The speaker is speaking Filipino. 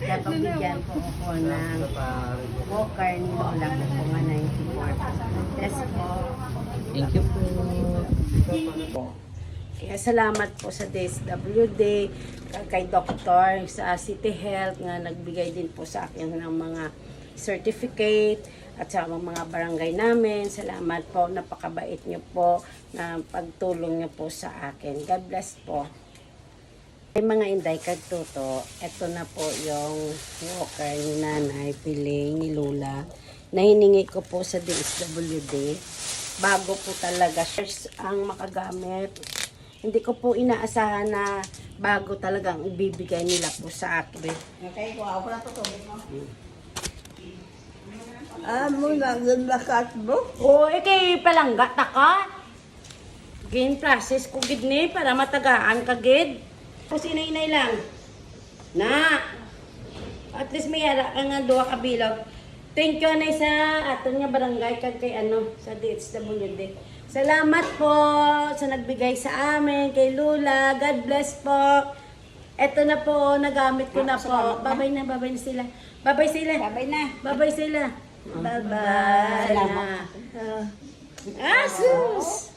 napabigyan po ako ng walker ni Lola ko po nga 94. Yes po. Thank you po. Kaya salamat po sa DSWD, kay Doktor sa City Health nga nagbigay din po sa akin ng mga certificate at sa mga barangay namin. Salamat po, napakabait niyo po na pagtulong niyo po sa akin. God bless po. Ay mga inday kagtuto, ito na po yung walker ni Nanay Piling ni Lola na hiningi ko po sa DSWD. Bago po talaga ang makagamit. Hindi ko po inaasahan na bago talagang ibibigay nila po sa akin. Okay, kuha ko na ito. Muna din lakat mo. Oo, kay palangga ta ka. Gain process ko gid ni para matagaan ka gid. O sinay-inay lang. Na. At least may ara ka nga duha ka bilog. Thank you anay sa aton nga barangay kag kay sa DSWD. Salamat po sa nagbigay sa amin kay Lula. God bless po. Eto na po, nagamit ko na po. Babay na sila. Babay sila. Sabay na. Babay sila. Bye-bye na. Asus!